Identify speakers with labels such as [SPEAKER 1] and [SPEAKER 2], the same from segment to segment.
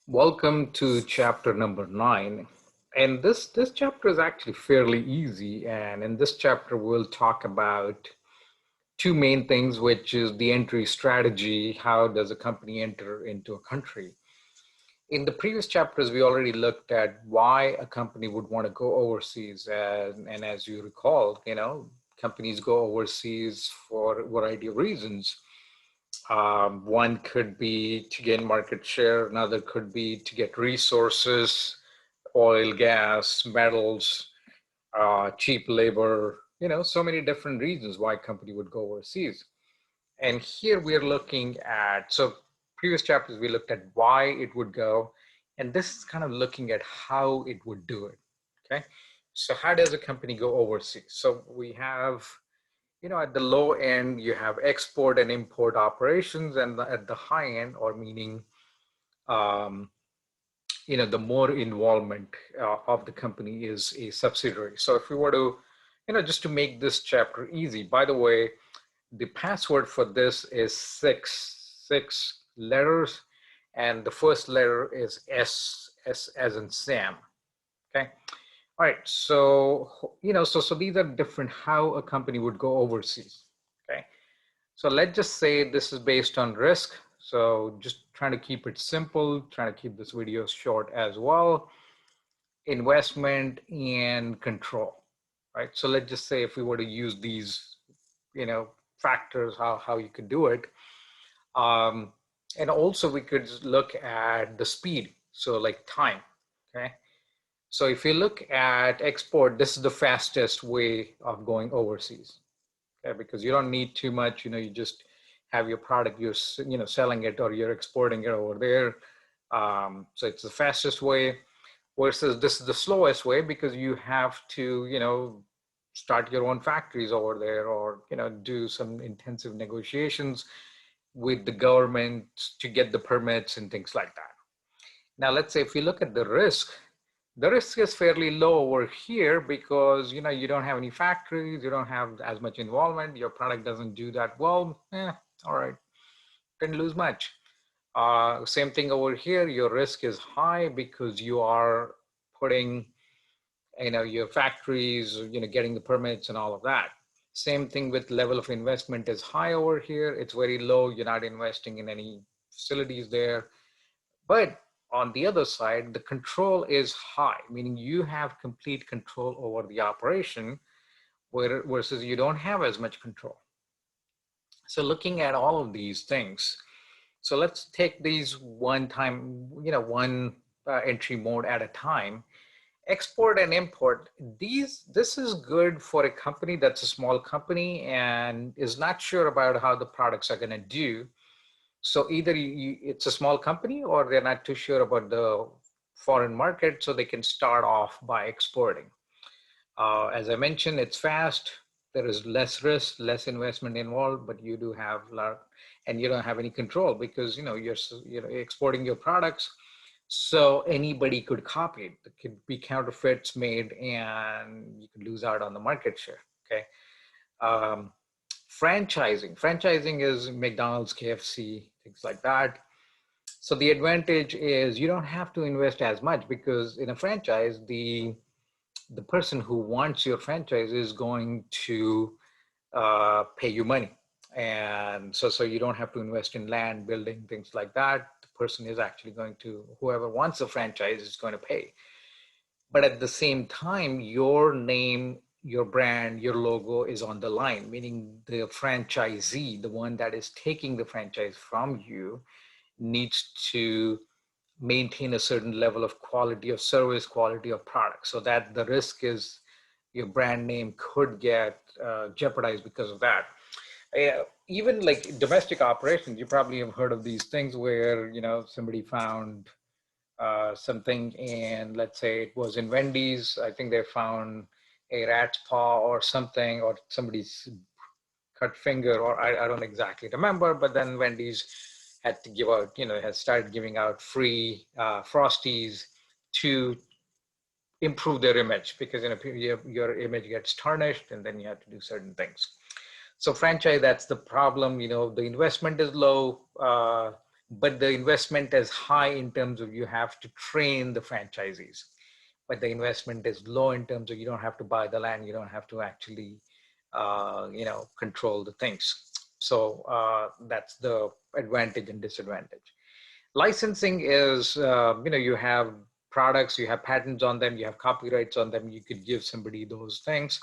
[SPEAKER 1] Welcome to chapter number 9. And this chapter is actually fairly easy. And in this chapter, we'll talk about two main things, which is the entry strategy. How does a company enter into a country? In the previous chapters, we already looked at why a company would want to go overseas. And as you recall, companies go overseas for a variety of reasons. One could be to gain market share, another could be to get resources, oil, gas, metals, cheap labor, so many different reasons why a company would go overseas. And here we are looking at, so previous chapters we looked at why it would go, and this is kind of looking at how it would do it, okay? So how does a company go overseas? So we have at the low end, you have export and import operations, and at the high end, or meaning, um, the more involvement of the company is a subsidiary. So if we were to, just to make this chapter easy, by the way, the password for this is six letters, and the first letter is S as in Sam. Okay. All right, so so these are different how a company would go overseas. Okay, so let's just say this is based on risk. So just trying to keep it simple, trying to keep this video short as well. Investment and control, right? So let's just say if we were to use these, factors, how you could do it, and also we could look at the speed. So like time, okay. So if you look at export, this is the fastest way of going overseas, okay? Because you don't need too much, you just have your product, you're, selling it or you're exporting it over there. So it's the fastest way versus this is the slowest way because you have to, start your own factories over there or, do some intensive negotiations with the government to get the permits and things like that. Now, let's say if you look at the risk is fairly low over here because you don't have any factories, you don't have as much involvement, your product doesn't do that well. All right, didn't lose much. Same thing over here, your risk is high because you are putting your factories, getting the permits and all of that. Same thing with level of investment is high over here, it's very low, you're not investing in any facilities there. But on the other side, the control is high, meaning you have complete control over the operation, versus you don't have as much control. So looking at all of these things, so let's take these one entry mode at a time. Export and import, this is good for a company that's a small company and is not sure about how the products are going to do. So either it's a small company or they're not too sure about the foreign market, so they can start off by exporting. As I mentioned, it's fast. There is less risk, less investment involved, but you do have and you don't have any control because you're exporting your products. So anybody could copy it. There could be counterfeits made, and you could lose out on the market share. Okay. Franchising is McDonald's, KFC, things like that. So the advantage is you don't have to invest as much because in a franchise, the person who wants your franchise is going to pay you money. And so you don't have to invest in land, building, things like that. The person is actually going to, whoever wants a franchise is going to pay. But at the same time, your name, your brand, your logo is on the line, meaning the franchisee, the one that is taking the franchise from you, needs to maintain a certain level of quality of service, quality of product, so that the risk is your brand name could get jeopardized because of that. Even like domestic operations, you probably have heard of these things where somebody found something, and let's say it was in Wendy's. I think they found a rat's paw or something, or somebody's cut finger, or I don't exactly remember. But then Wendy's had to give out, has started giving out free Frosties to improve their image because your image gets tarnished, and then you have to do certain things. So franchise, that's the problem. The investment is low. but the investment is high in terms of you have to train the franchisees. But the investment is low in terms of you don't have to buy the land, you don't have to actually, control the things. So that's the advantage and disadvantage. Licensing is, you have products, you have patents on them, you have copyrights on them, you could give somebody those things.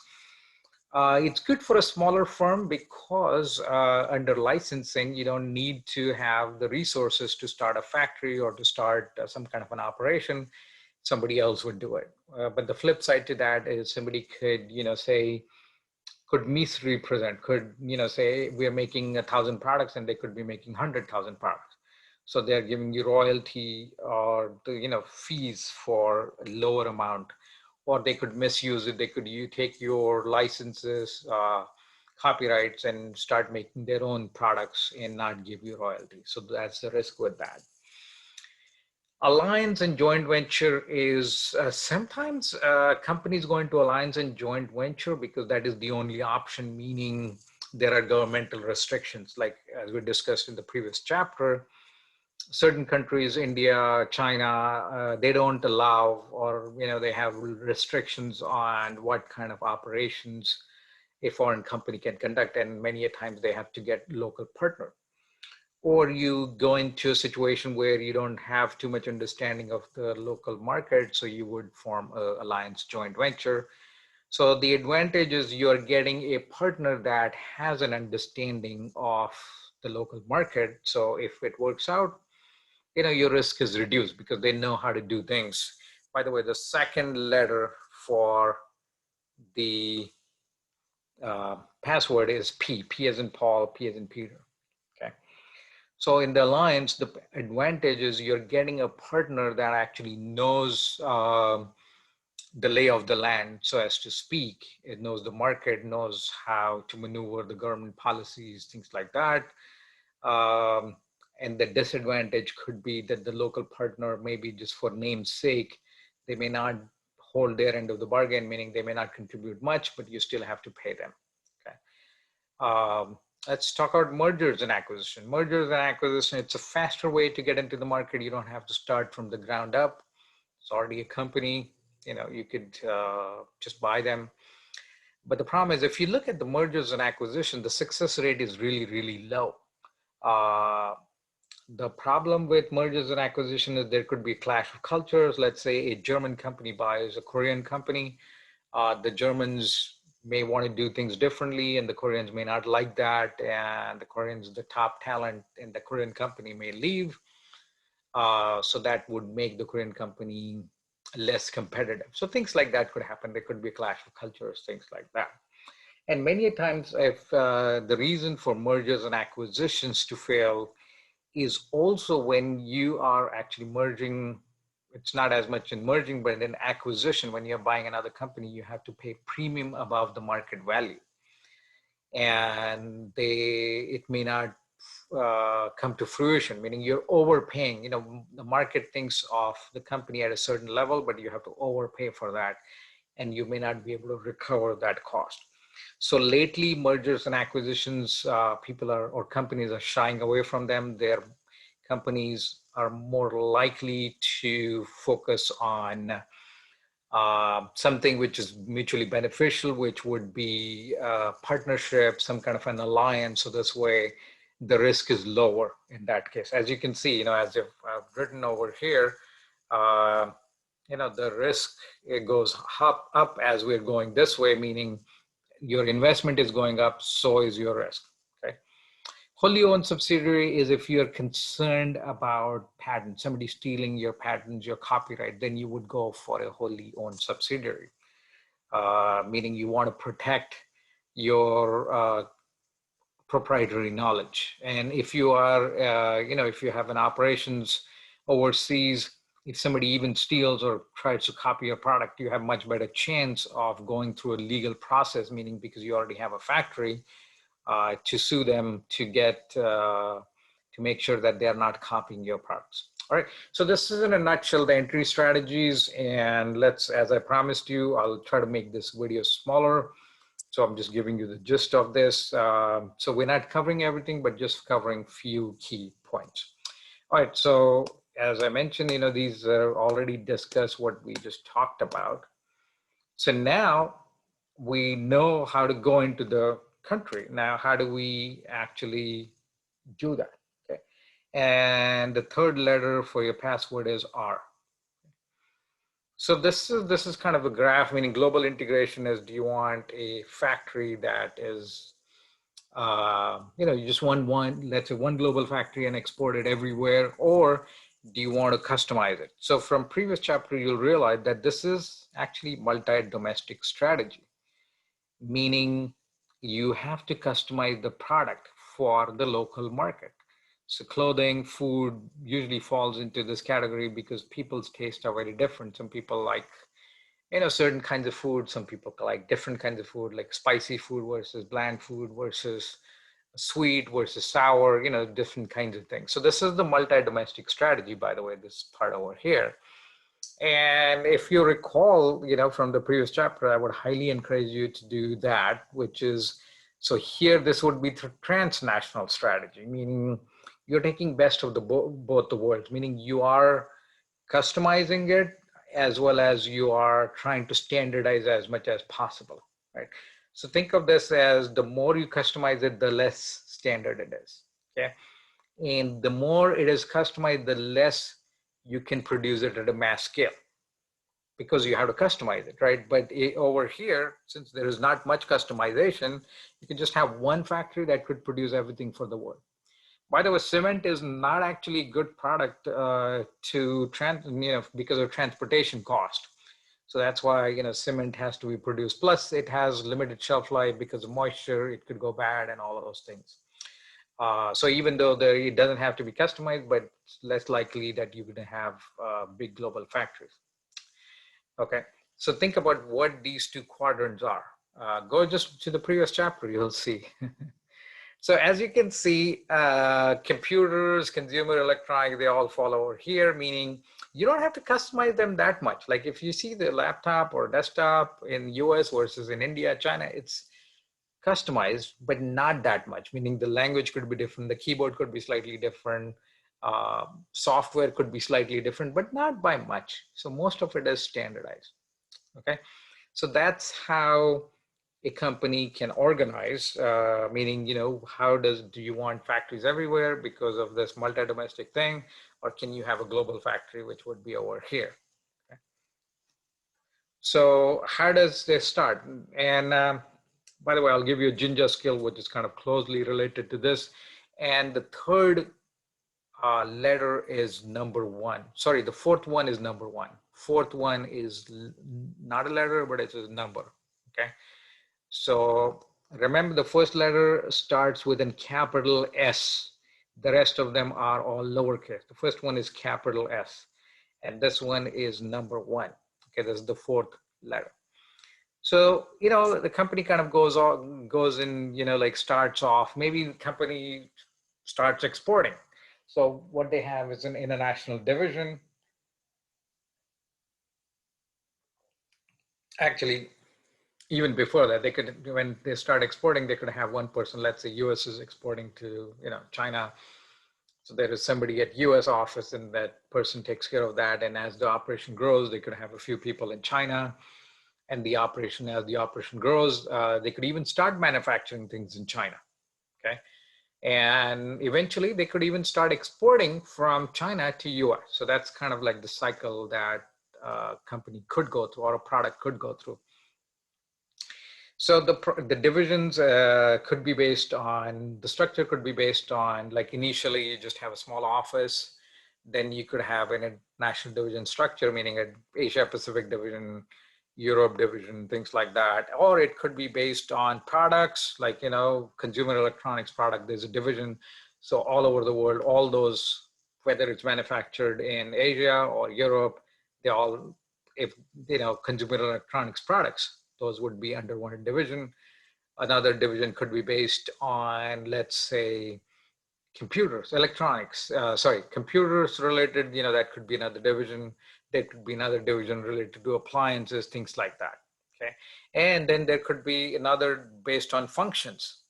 [SPEAKER 1] It's good for a smaller firm because under licensing, you don't need to have the resources to start a factory or to start some kind of an operation. Somebody else would do it. But the flip side to that is somebody could, say, could misrepresent, could, say we're making 1,000 products and they could be making 100,000 products. So they're giving you royalty or the, fees for a lower amount, or they could misuse it. They could you take your licenses, copyrights, and start making their own products and not give you royalty. So that's the risk with that. Alliance and joint venture is sometimes companies go into alliance and joint venture because that is the only option, meaning there are governmental restrictions. Like as we discussed in the previous chapter, certain countries, India, China, they don't allow, or they have restrictions on what kind of operations a foreign company can conduct, and many a times they have to get local partner. Or you go into a situation where you don't have too much understanding of the local market, so you would form an alliance joint venture. So the advantage is you're getting a partner that has an understanding of the local market. So if it works out, your risk is reduced because they know how to do things. By the way, the second letter for the password is P. P as in Paul, P as in Peter. Okay. So in the alliance, the advantage is you're getting a partner that actually knows the lay of the land, so as to speak. It knows the market, knows how to maneuver the government policies, things like that. And the disadvantage could be that the local partner, maybe just for name's sake, they may not hold their end of the bargain, meaning they may not contribute much, but you still have to pay them. Okay. Let's talk about mergers and acquisition. Mergers and acquisition, it's a faster way to get into the market. You don't have to start from the ground up. It's already a company, you could just buy them. But the problem is, if you look at the mergers and acquisition, the success rate is really, really low. The problem with mergers and acquisition is there could be a clash of cultures. Let's say a German company buys a Korean company. The Germans may want to do things differently, and the Koreans may not like that. And the Koreans, the top talent in the Korean company, may leave. So that would make the Korean company less competitive. So things like that could happen. There could be a clash of cultures, things like that. And many times, if the reason for mergers and acquisitions to fail is also when you are actually merging, it's not as much in merging, but in acquisition, when you're buying another company, you have to pay premium above the market value. And it may not come to fruition, meaning you're overpaying. The market thinks of the company at a certain level, but you have to overpay for that, and you may not be able to recover that cost. So lately, mergers and acquisitions, people or companies are shying away from them. Their companies are more likely to focus on something which is mutually beneficial, which would be a partnership, some kind of an alliance. So this way, the risk is lower in that case. As you can see, as I've written over here, the risk, it goes up as we're going this way, meaning your investment is going up, so is your risk. Okay. Wholly owned subsidiary is if you're concerned about patents, somebody stealing your patents, your copyright, then you would go for a wholly owned subsidiary, meaning you want to protect your proprietary knowledge. And if you are, if you have an operations overseas, if somebody even steals or tries to copy your product, you have much better chance of going through a legal process, meaning because you already have a factory, to sue them to get, to make sure that they're not copying your products. All right, so this is in a nutshell, the entry strategies. And as I promised you, I'll try to make this video smaller. So I'm just giving you the gist of this. So we're not covering everything, but just covering few key points. All right, so as I mentioned, these are already discussed what we just talked about. So now we know how to go into the country. Now, how do we actually do that? Okay. And the third letter for your password is R. So this is kind of a graph, meaning global integration is, do you want a factory that is, you just want let's say one global factory and export it everywhere, or do you want to customize it? So from previous chapter, you'll realize that this is actually multi-domestic strategy, meaning you have to customize the product for the local market. So clothing, food usually falls into this category because people's tastes are very different. Some people like, certain kinds of food. Some people like different kinds of food, like spicy food versus bland food versus sweet versus sour, different kinds of things. So this is the multi-domestic strategy, by the way, this part over here. And if you recall, from the previous chapter, I would highly encourage you to do that, which is, so here, this would be transnational strategy, meaning you're taking best of the both the worlds, meaning you are customizing it as well as you are trying to standardize as much as possible, right? So think of this as the more you customize it, the less standard it is, okay? And the more it is customized, the less you can produce it at a mass scale because you have to customize it, right? But over here, since there is not much customization, you can just have one factory that could produce everything for the world. By the way, cement is not actually a good product because of transportation cost. So that's why, cement has to be produced. Plus, it has limited shelf life because of moisture. It could go bad and all of those things. So even though it doesn't have to be customized, but it's less likely that you're going to have big global factories. Okay, so think about what these two quadrants are. Go just to the previous chapter, you'll see. So as you can see, computers, consumer electronics, they all fall over here, meaning you don't have to customize them that much. Like if you see the laptop or desktop in US versus in India, China, it's customized, but not that much, meaning the language could be different, the keyboard could be slightly different, software could be slightly different, but not by much. So most of it is standardized, okay? So that's how a company can organize, meaning, how do you want factories everywhere because of this multi-domestic thing, or can you have a global factory, which would be over here? Okay. So how does this start? And by the way, I'll give you a Jinja skill, which is kind of closely related to this. And the third letter is number one. Sorry, the fourth one is number one. Fourth one is not a letter, but it's a number, okay? So remember, the first letter starts with a capital S. The rest of them are all lowercase. The first one is capital S, and this one is number one. Okay, this is the fourth letter. So, the company kind of goes in, like starts off, maybe the company starts exporting. So what they have is an international division. Actually, even before that, when they start exporting, they could have one person. Let's say US is exporting to, China. So there is somebody at US office and that person takes care of that. And as the operation grows, they could have a few people in China. And as the operation grows, they could even start manufacturing things in China, okay? And eventually they could even start exporting from China to US. So that's kind of like the cycle that a company could go through or a product could go through. So the divisions could be based on, the structure could be based on, like initially you just have a small office, then you could have an international division structure, meaning an Asia Pacific division, Europe division, things like that. Or it could be based on products, like, consumer electronics product, there's a division. So all over the world, all those, whether it's manufactured in Asia or Europe, they all, if, consumer electronics products, those would be under one division. Another division could be based on, let's say, computers, electronics, computers related, that could be another division. There could be another division related to appliances, things like that, okay? And then there could be another based on functions.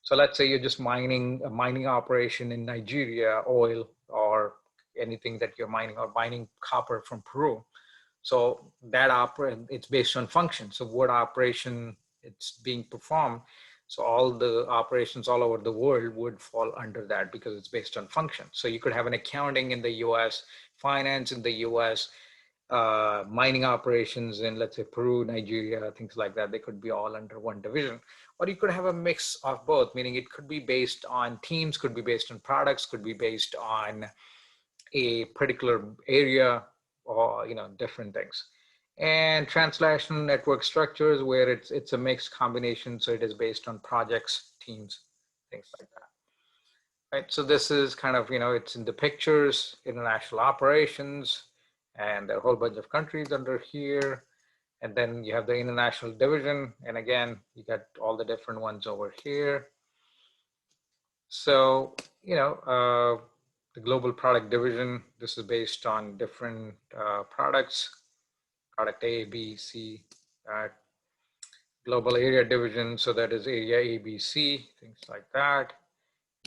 [SPEAKER 1] So let's say you're just mining a mining operation in Nigeria, oil or anything that you're mining, or mining copper from Peru. So that it's based on function. So what operation it's being performed. So all the operations all over the world would fall under that because it's based on function. So you could have an accounting in the US, finance in the US, mining operations in, let's say, Peru, Nigeria, things like that. They could be all under one division. Or you could have a mix of both, meaning it could be based on teams, could be based on products, could be based on a particular area, or different things. And translational network structures, where it's a mixed combination, so it is based on projects, teams, things like that. Right, so this is kind of, it's in the pictures, international operations, and a whole bunch of countries under here. And then you have the international division. And again, you got all the different ones over here. So, the global product division, this is based on different products, product A, B, C, global area division. So that is area A, B, C, things like that.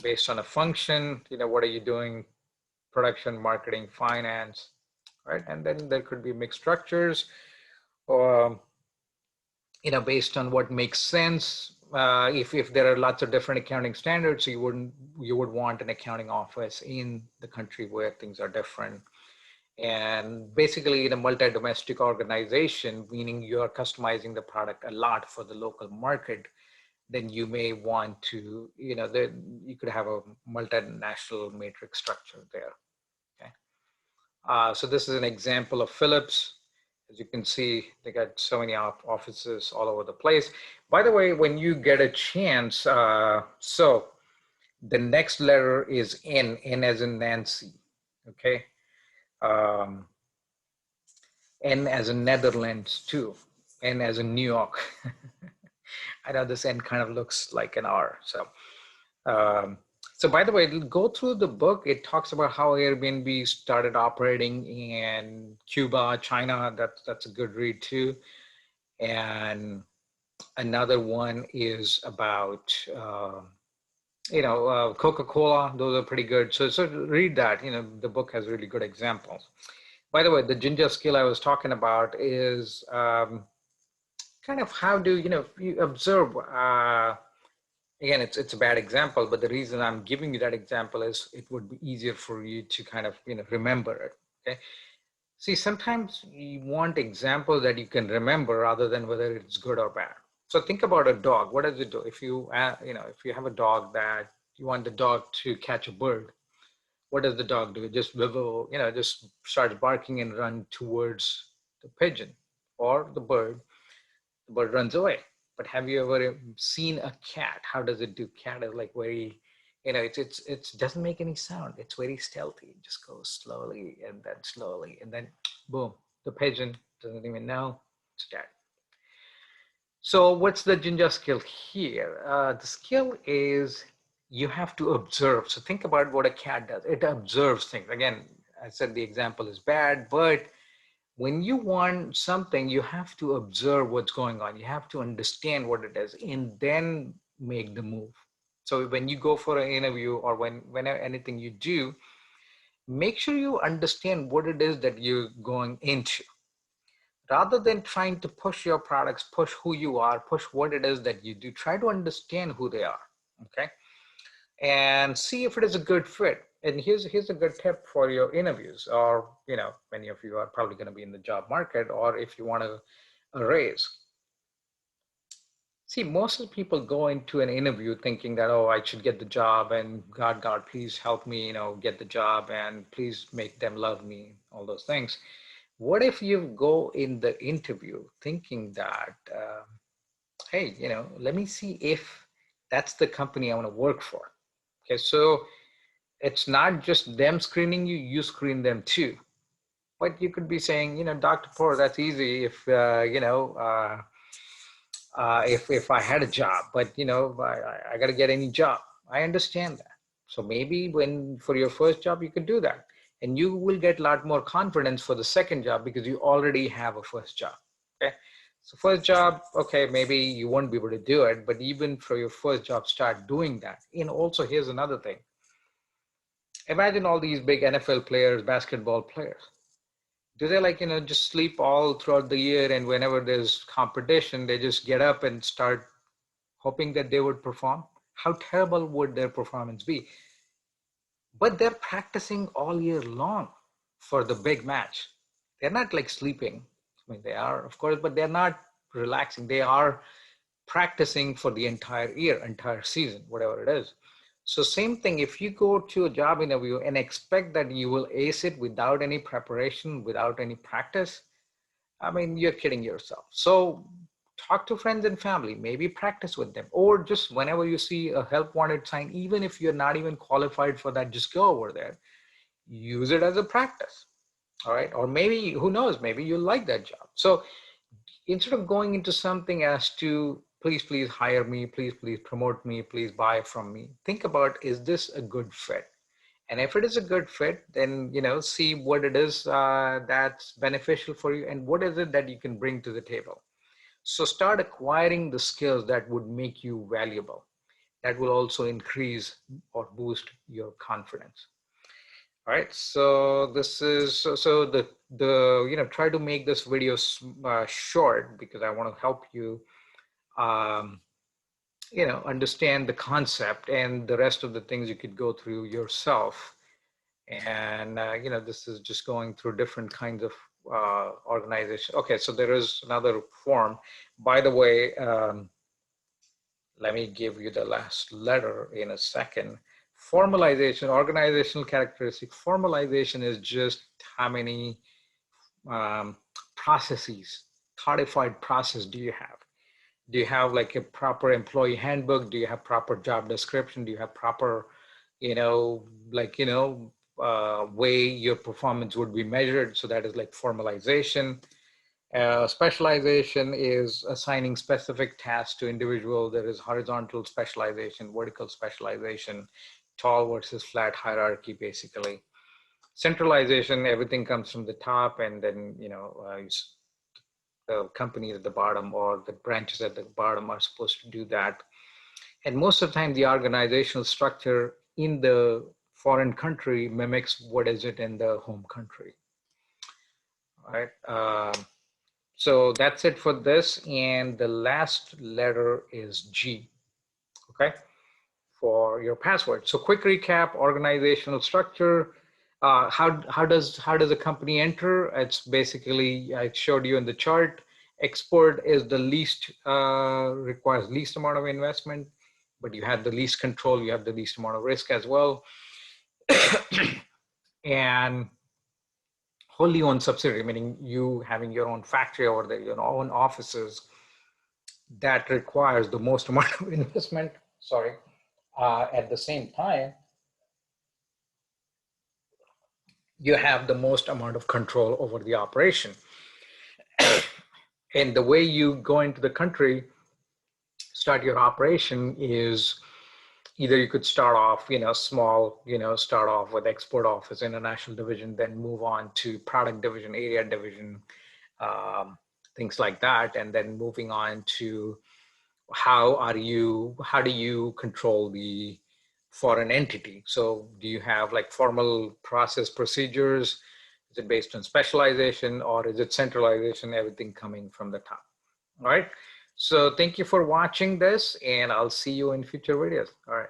[SPEAKER 1] Based on a function, what are you doing? Production, marketing, finance, right? And then there could be mixed structures, or based on what makes sense. If there are lots of different accounting standards, you would want an accounting office in the country where things are different. And basically, in a multi-domestic organization, meaning you are customizing the product a lot for the local market, then you may want to, you could have a multinational matrix structure there. Okay. So this is an example of Philips. As you can see, they got so many offices all over the place. By the way, when you get a chance, so the next letter is N, N as in Nancy, okay? N as in Netherlands too, N as in New York. I know this N kind of looks like an R, so. So by the way, go through the book. It talks about how Airbnb started operating in Cuba, China. That's a good read too. And another one is about, Coca-Cola. Those are pretty good. So read that. The book has really good examples. By the way, the ginger skill I was talking about is kind of how do, you observe, again, it's a bad example, but the reason I'm giving you that example is it would be easier for you to kind of, remember it, okay? See, sometimes you want examples that you can remember rather than whether it's good or bad. So think about a dog. What does it do? If you, if you have a dog that you want the dog to catch a bird, what does the dog do? It just wiggle, just starts barking and run towards the pigeon or the bird runs away. But have you ever seen a cat? How does it do? Cat is like very, it doesn't make any sound. It's very stealthy. It just goes slowly and then boom, the pigeon doesn't even know it's dead. So what's the ginger skill here? The skill is you have to observe. So think about what a cat does. It observes things. Again, I said the example is bad, but when you want something, you have to observe what's going on. You have to understand what it is and then make the move. So when you go for an interview or whenever anything you do, make sure you understand what it is that you're going into. Rather than trying to push your products, push who you are, push what it is that you do, try to understand who they are, okay? And see if it is a good fit. And here's a good tip for your interviews, or many of you are probably going to be in the job market, or if you want a raise. See, most of the people go into an interview thinking that, oh, I should get the job, and God, please help me, get the job, and please make them love me, all those things. What if you go in the interview thinking that, hey, let me see if that's the company I want to work for. Okay, so it's not just them screening you, you screen them too. But you could be saying, Dr. Poor, that's easy if, if I had a job, but, I got to get any job. I understand that. So maybe for your first job, you could do that. And you will get a lot more confidence for the second job because you already have a first job. Okay. So first job, okay, maybe you won't be able to do it, but even for your first job, start doing that. And also, here's another thing. Imagine all these big NFL players, basketball players. Do they like, just sleep all throughout the year, and whenever there's competition, they just get up and start hoping that they would perform? How terrible would their performance be? But they're practicing all year long for the big match. They're not like sleeping. I mean, they are, of course, but they're not relaxing. They are practicing for the entire year, entire season, whatever it is. So same thing, if you go to a job interview and expect that you will ace it without any preparation, without any practice, I mean, you're kidding yourself. So talk to friends and family, maybe practice with them, or just whenever you see a help wanted sign, even if you're not even qualified for that, just go over there, use it as a practice. All right. Or maybe, who knows, maybe you like that job. So instead of going into something as to please hire me, please promote me, please buy from me, think about, is this a good fit? And if it is a good fit, then see what it is that's beneficial for you, and what is it that you can bring to the table. So start acquiring the skills that would make you valuable, that will also increase or boost your confidence. All right, so this is so the try to make this video short, because I want to help you um, understand the concept, and the rest of the things you could go through yourself. And this is just going through different kinds of organization. Okay, so there is another form, by the way. Let me give you the last letter in a second. Formalization, organizational characteristic. Formalization is just how many um, processes, codified process do you have? Do you have like a proper employee handbook? Do you have proper job description? Do you have proper, way your performance would be measured? So that is like formalization. Specialization is assigning specific tasks to individual. There is horizontal specialization, vertical specialization, tall versus flat hierarchy, basically. Centralization, everything comes from the top, and then, the companies at the bottom or the branches at the bottom are supposed to do that. And most of the time, the organizational structure in the foreign country mimics what is it in the home country. All right. So that's it for this. And the last letter is G, okay, for your password. So quick recap, organizational structure. How does a company enter? It's basically, I showed you in the chart. Export is the least, requires least amount of investment, but you have the least control, you have the least amount of risk as well. And wholly owned subsidiary, meaning you having your own factory over there, your own offices, that requires the most amount of investment. Sorry. At the same time, you have the most amount of control over the operation. And the way you go into the country, start your operation, is either you could start off, small, start off with export office, international division, then move on to product division, area division, things like that. And then moving on to how do you control the foreign entity? So do you have like formal process procedures? Is it based on specialization, or is it centralization, everything coming from the top? All right. So thank you for watching this, and I'll see you in future videos. All right.